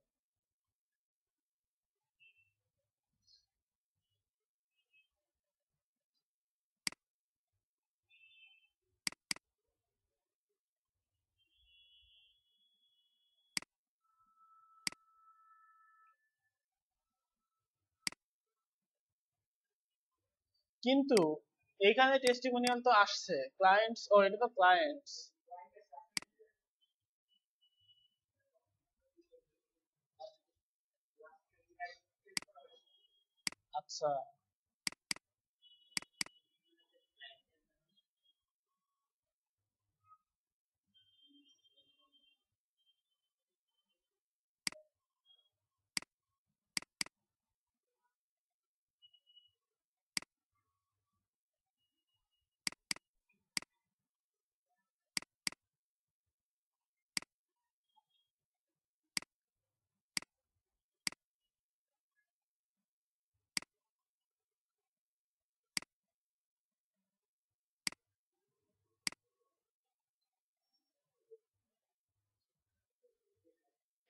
[SPEAKER 1] কিন্তু এখানে টেস্টিমোনিয়াল তো আসছে ক্লায়েন্টস, ও এটা তো ক্লায়েন্টস। আচ্ছা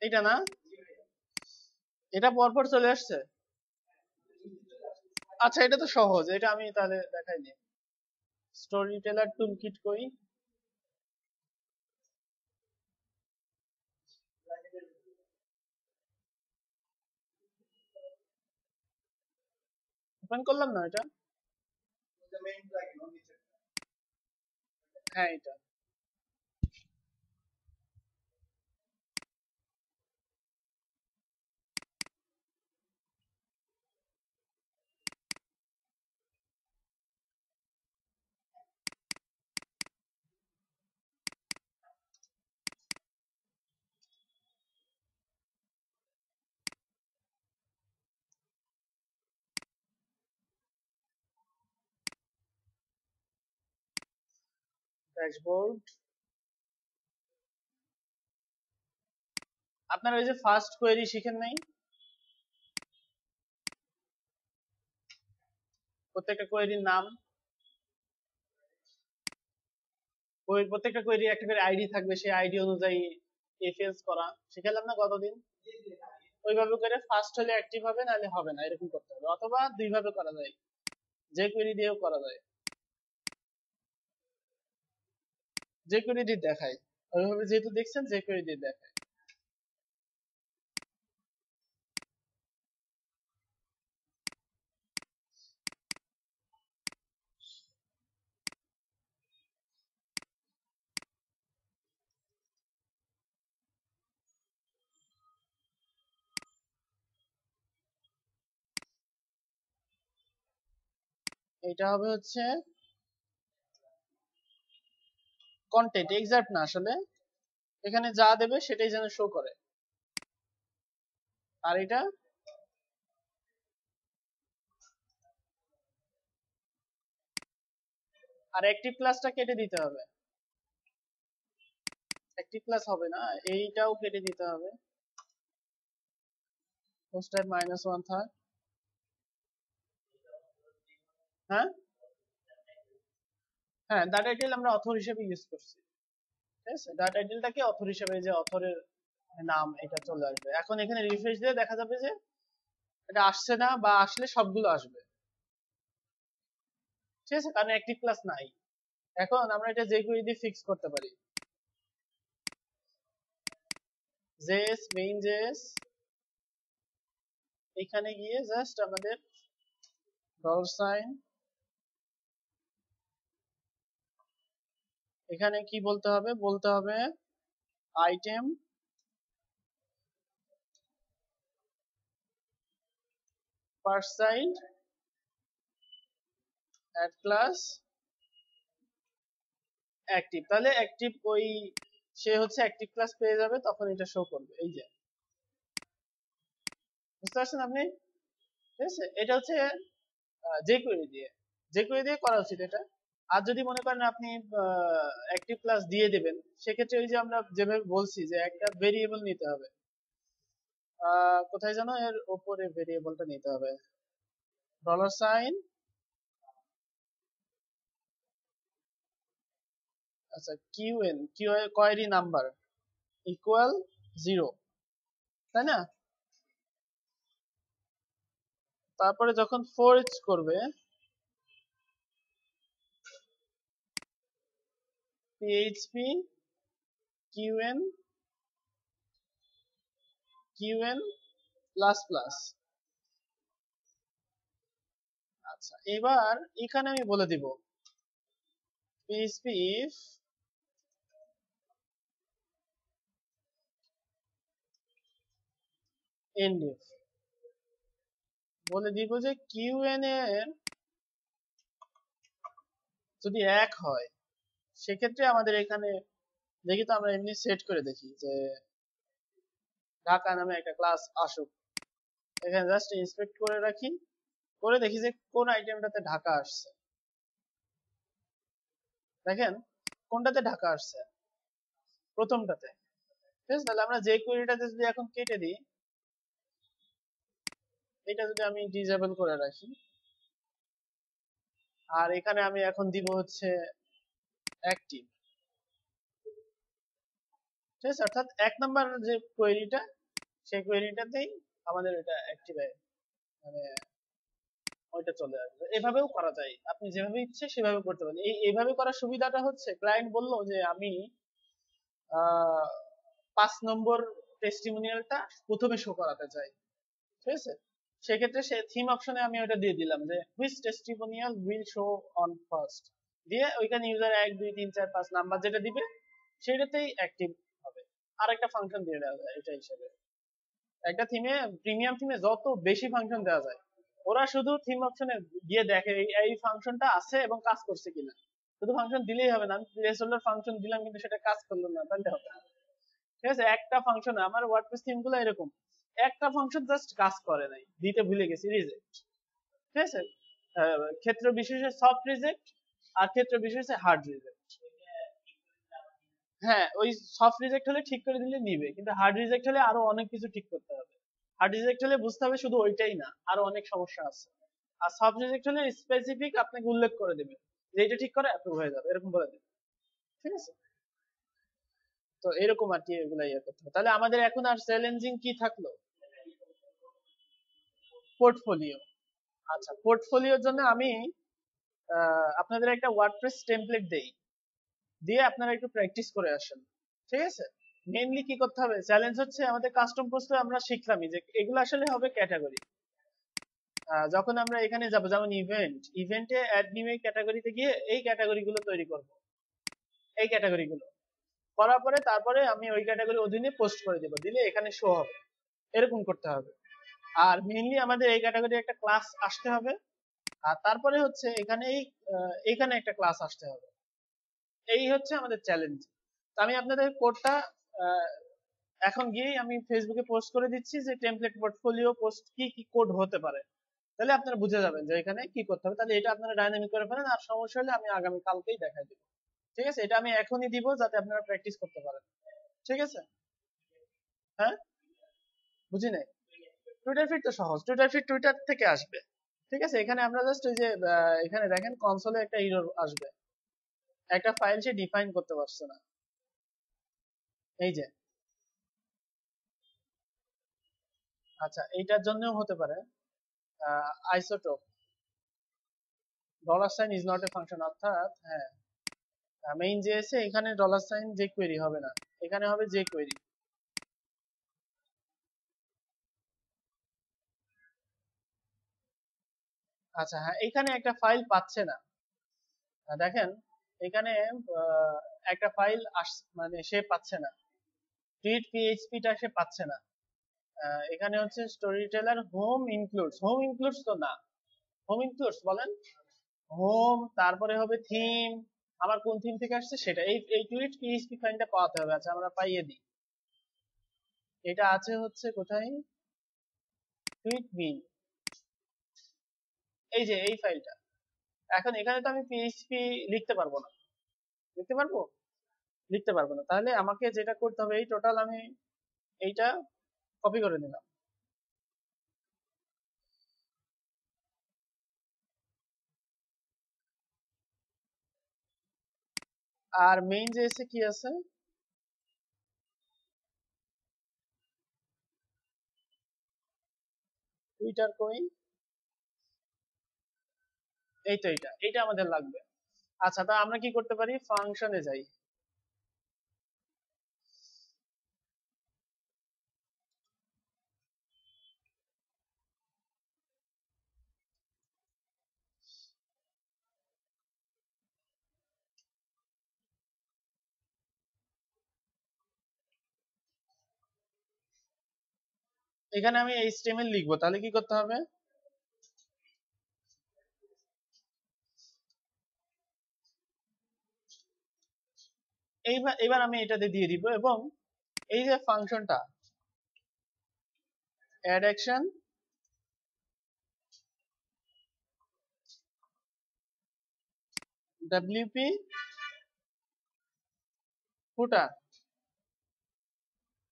[SPEAKER 1] এটা না, এটা পরপর চলে আসছে। আচ্ছা এটা তো সহজ, এটা আমি তাহলে দেখাই দিই। স্টোরি টেলার টুল কিট কই, ওপেন করলাম না এটা। হ্যাঁ এটা ড্যাশবোর্ড। আপনারা ওই যে ফার্স্ট কোয়েরি শিখেন নাই, প্রত্যেকটা কোয়েরির নাম, ওই প্রত্যেকটা কোয়েরির একটা করে আইডি থাকবে, সেই আইডি অনুযায়ী এফএস করা শিখালাম না কতদিন। ওইভাবে করে ফার্স্ট হলে অ্যাক্টিভ হবে, নাহলে হবে না, এরকম করতে হবে। অথবা দুই ভাবে করা যায়, যে কোয়েরি দিয়েও করা যায়, যে কোয়েরি দিয়ে দেখায়। ওইভাবে যেহেতু দেখছেন, যে কোয়েরি দিয়ে দেখায়। এটা হবে হচ্ছে কন্টেন্ট, এক্সাক্ট না আসলে, এখানে যা দেবে সেটাই যেন শো করে। আর এটা আর অ্যাক্টিভ ক্লাসটা কেটে দিতে হবে, অ্যাক্টিভ ক্লাস হবে না, এইটাও কেটে দিতে হবে। হোস্ট টাইপ -1 থাক। হ্যাঁ হ্যাঁ, ডাটা টাইটেল আমরা অথর হিসেবে ইউজ করছি। ঠিক আছে, ডাটা টাইটেলটাকে অথর হিসেবে, যে অথরের নাম এটা চলে আসবে। এখন এখানে রিফ্রেশ দিয়ে দেখা যাবে যে এটা আসছে না, বা আসলে সবগুলো আসবে। ঠিক আছে, কারণ অ্যাক্টিভ ক্লাস নাই। এখন আমরা এটা যে কোয়েরি দিয়ে ফিক্স করতে পারি। জেএস মেইন জেএস, এখানে গিয়ে জাস্ট আমাদের $, এখানে কি বলতে হবে, বলতে হবে item first side add class active. তাহলে অ্যাক্টিভ ওই সে হচ্ছে অ্যাক্টিভ ক্লাস পেয়ে যাবে, তখন এটা শো করবে। এই যে বুঝতে পারছেন আপনি? ঠিক আছে, এটা হচ্ছে যে কোয়েরি দিয়ে করা উচিত এটা। আর যদি মনে করেন আপনি অ্যাক্টিভ ক্লাস দিয়ে দেবেন, সেক্ষেত্রে ওই যে আমরা যেভাবে বলছি যে একটা ভেরিয়েবল নিতে হবে, কোথায় যেন এর উপরে ভেরিয়েবলটা নিতে হবে, $, আচ্ছা কিউএন, কোয়েরি নাম্বার ইকুয়াল 0, তাই না? তারপরে যখন ফর ইচ করবে, পিএইচপি কিউএন প্লাস প্লাস। আচ্ছা এবার এখানে আমি বলে দিব পিএইচপি ইফ এন্ড ইফ, বলে দিব যে কিউএন এর যদি 1 হয়, সেক্ষেত্রে আমাদের এখানে দেখি তো, আমরা এমনি সেট করে দেখি যে ঢাকা নামে একটা ক্লাস আসুক। এখানে জাস্ট ইন্সপেক্ট করে রাখি, করে দেখি যে কোন আইটেমটাতে ঢাকা আসছে। দেখেন কোনটাতে ঢাকা আসছে, প্রথমটাতে। ঠিক আছে, তাহলে আমরা যে কোয়েরিটাতে যদি এখন কেটে দিই, এটা যদি আমি ডিসেবল করে রাখি, আর এখানে আমি এখন দিব হচ্ছে অ্যাক্টিভ, ঠিক আছে, অর্থাৎ 1 নাম্বার যে কোয়েরিটা, সেই কোয়েরিটাতেই আমাদের এটা অ্যাক্টিভ মানে ওইটা চলে আসবে। এভাবেও করা যায়, আপনি যেভাবে ইচ্ছে সেভাবে করতে পারেন। এইভাবে করার সুবিধাটা হচ্ছে, ক্লায়েন্ট বলল যে আমি 5 নম্বর টেস্টিমোনিয়ালটা প্রথমে শো করাতে চাই, ঠিক আছে, সেক্ষেত্রে সে থিম অপশনে আমি ওটা দিয়ে দিলাম যে which testimonial will show on first, দিয়ে ওইখানে ইউজার 1 2 3 4 5 নাম্বার যেটা দিবে সেটাতেই অ্যাক্টিভ হবে। আর একটা ফাংশন দিয়ে দেওয়া যায় এটা হিসেবে। একটা থিমে, প্রিমিয়াম থিমে যত বেশি ফাংশন দেওয়া যায়, ওরা শুধু থিম অপশনে গিয়ে দেখে এই ফাংশনটা আছে এবং কাজ করছে কিনা। শুধু ফাংশন দিলেই হবে না, আমি প্লেস হোল্ডার ফাংশন দিলাম কিন্তু সেটা কাজ করলো না, তাহলে হবে না। ঠিক আছে, একটা ফাংশন, আমার ওয়ার্ডপ্রেস থিম গুলো এরকম, একটা ফাংশন জাস্ট কাজ করে নাই, দিতে ভুলে গেছি, রিজেক্ট। ঠিক আছে, ক্ষেত্র বিশেষে সফট রিজেক্ট আর ক্ষেত্র বিশেষে হার্ড রিজেক্ট। হ্যাঁ, ওই সফট রিজেক্ট হলে ঠিক করে দিলে নিবে, কিন্তু হার্ড রিজেক্ট হলে আরো অনেক কিছু ঠিক করতে হবে। হার্ড রিজেক্ট হলে বুঝতে হবে শুধু ওইটাই না, আরো অনেক সমস্যা আছে। আর সফট রিজেক্ট হলে স্পেসিফিক আপনাকে উল্লেখ করে দেবে যে এটা ঠিক করে অ্যাপ্রুভ হয়ে যাবে, এরকম বলে দেবে। ঠিক আছে, তো এরকম আর কি, এগুলা ইয়ে করতে হবে। তাহলে আমাদের এখন আর চ্যালেঞ্জিং কি থাকলো? পোর্টফোলিও। আচ্ছা, পোর্টফোলিওর জন্য আমি আপনাদের একটা ওয়ার্ডপ্রেস টেমপ্লেট দেই, দিয়ে আপনারা একটু প্র্যাকটিস করে আসেন। ঠিক আছে, মেইনলি কি করতে হবে, চ্যালেঞ্জ হচ্ছে আমাদের কাস্টম পোস্টে আমরা শিখলামই যে এগুলো আসলে হবে ক্যাটাগরি। যখন আমরা এখানে যাব, যেমন ইভেন্টে অ্যাড নিউ ক্যাটাগরিতে গিয়ে এই ক্যাটাগরি গুলো তৈরি করব, এই ক্যাটাগরি গুলো করার পরে তারপরে আমি ওই ক্যাটাগরির অধীনে পোস্ট করে দেব, দিলে এখানে শো হবে, এরকম করতে হবে। আর মেইনলি আমাদের এই ক্যাটাগরি একটা ক্লাস আসতে হবে, আর তারপরে হচ্ছে এখানে একটা ক্লাস আসতে হবে। এই হচ্ছে আমাদের চ্যালেঞ্জ। তো আমি আপনাদের কোডটা এখন গিয়েই আমি ফেসবুকে পোস্ট করে দিচ্ছি যে টেমপ্লেট পোর্টফোলিও পোস্ট কি কি কোড হতে পারে, তাহলে আপনারা বুঝে যাবেন যে এখানে কি করতে হবে। তাহলে এটা আপনারা ডাইনামিক করে ফেলেন, আর সমস্যা হলে আমি আগামী কালকেই দেখাই দিব। ঠিক আছে, এটা আমি এখনই দিব যাতে আপনারা প্র্যাকটিস করতে পারেন। ঠিক আছে, হ্যাঁ, বুঝি নাই। টুইটার ফিড তো সহজ, টুইটার ফিড টুইটার থেকে আসবে। ঠিক আছে, এখানে আমরা জাস্ট ওই যে এখানে দেখেন কনসোলে একটা এরর আসবে, একটা ফাইল সে ডিফাইন করতে পারছে না। এই যে, আচ্ছা, এইটার জন্যও হতে পারে isotope $sign is not a function, অর্থাৎ হ্যাঁ, মেইন জেএস এ এখানে $সাইন যে কোয়েরি হবে না, এখানে হবে যে কোয়েরি। আচ্ছা, হ্যাঁ, এখানে একটা ফাইল পাচ্ছে না। দেখেন এখানে একটা ফাইল মানে সে পাচ্ছে না, টুইট পিএইচপি টা সে পাচ্ছে না। এখানে হচ্ছে স্টোরি টেলার হোম ইনক্লুডস তো না, হোম ইনক্লুডস বলেন, হোম তারপরে হবে থিম, আমার কোন থিম থেকে আসছে সেটা, এই টুইট পিএইচপি ফাইলটা পাওয়াতে হবে। আচ্ছা, আমরা পাইয়ে দিই, এটা আছে হচ্ছে কোথায়, টুইট মিন, এই যে এই ফাইলটা। এখন এখানে তো আমি পিএইচপি লিখতে পারবো না, লিখতে পারবো, লিখতে পারবো না, তাহলে আমাকে যেটা করতে হবে, এই টোটাল আমি এইটা কপি করে নিলাম। আর মেইন যে এসে কি আছে, টুইটার কই, এই তো এইটা আমাদের লাগবে। আচ্ছা, তা আমরা কি করতে পারি, ফাংশনে যাই। এখানে আমি এইচটিএমএল লিখবো, তাহলে কি করতে হবে, এবার আমি এটাতে দিয়ে দিব, এবং এই যে ফাংশনটা অ্যাড অ্যাকশন ডব্লিউপি ফুটার,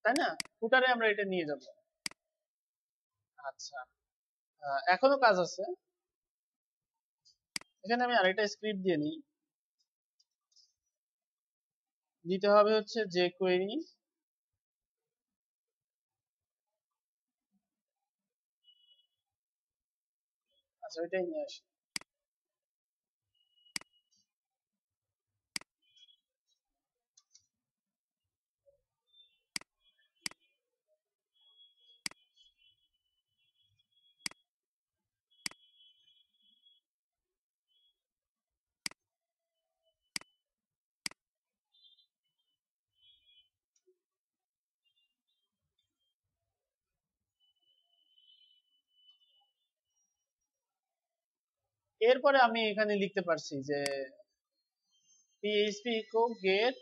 [SPEAKER 1] তাই না, ফুটারে আমরা এটা নিয়ে যাব। আচ্ছা, এখনো কাজ আছে, এখানে আমি আরেকটা স্ক্রিপ্ট দিয়ে নিই, দিতে হবে হচ্ছে যে কোয়েরি আচ্ছা ওইটাই নিয়ে আসি। এরপরে আমি এখানে লিখতে পারছি যে php echo get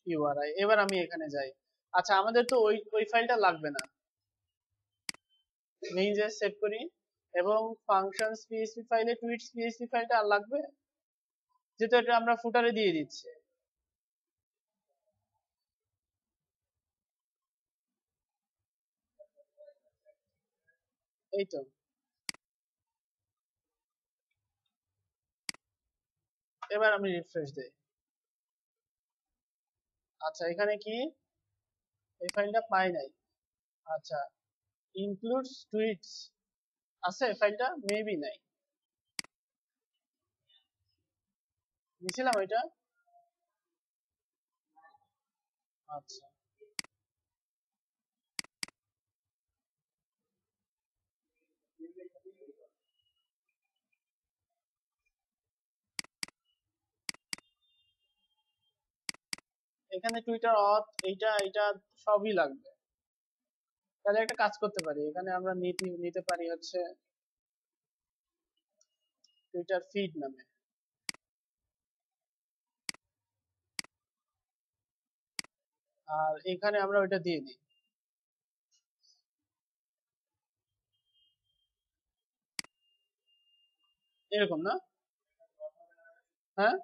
[SPEAKER 1] URI। এবার আমি এখানে যাই। আচ্ছা আমাদের তো ওই ওই ফাইলটা লাগবে না, মেইনজে সেভ করি। এবং ফাংশনস পিএইচপি ফাইলে টুইটস পিএইচপি ফাইলটা আর লাগবে, যেহেতু এটা আমরা ফুটারে দিয়ে দিচ্ছি। এই তো, এবার আমি রিফ্রেশ দেই। আচ্ছা এখানে কি এই ফাইলটা পাই নাই। আচ্ছা ইনক্লুডস টুইটস আছে ফাইলটা, মেবি নাই, নিছিলাম এটা। আচ্ছা এখানে টুইটার অথ এইটা এটা সবই লাগবে। তাহলে একটা কাজ করতে পারি, এখানে আমরা নিতে পারি হচ্ছে টুইটার ফিড নামে। আর এখানে আমরা ওইটা দিয়ে দিই, এরকম না? হ্যাঁ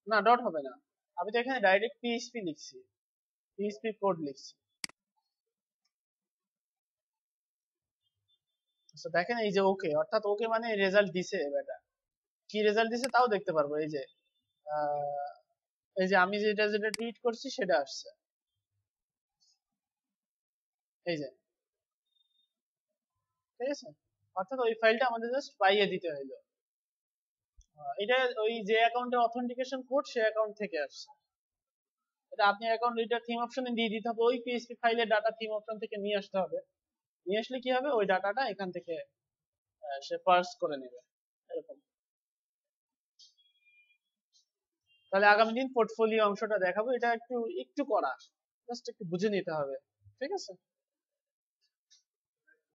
[SPEAKER 1] না, ডট হবে না। আমি তো এখানে ডাইরেক্ট পিএইচপি লিখছি, পিএইচপি কোড লিখছি। আচ্ছা দেখেন এই যে ওকে, অর্থাৎ ওকে মানে রেজাল্ট দিছে। এটা কি রেজাল্ট দিছে তাও দেখতে পারবো। এই যে আহ, এই যে আমি যেটা যেটা টুইট করছি সেটা আসছে, এই যে, ঠিক আছে। অর্থাৎ ওই ফাইলটা আমাদের জাস্ট পাইয়ে দিতে হইলো। এটা ওই যে অ্যাকাউন্টের অথেন্টিকেশন কোড সে অ্যাকাউন্ট থেকে আসছে। এটা আপনি অ্যাকাউন্ট এটা থিম অপশনে দিয়ে দিতে হবে, ওই পিএইচপি ফাইলের ডাটা থিম অপশন থেকে নিয়ে আসতে হবে। নিয়ে আসলে কি হবে, ওই ডাটাটা এখান থেকে সে পার্স করে নেবে, এরকম। তাহলে আগামী দিন পোর্টফোলিও অংশটা দেখাবো। এটা একটু একটু করা, জাস্ট একটু বুঝে নিতে হবে, ঠিক আছে।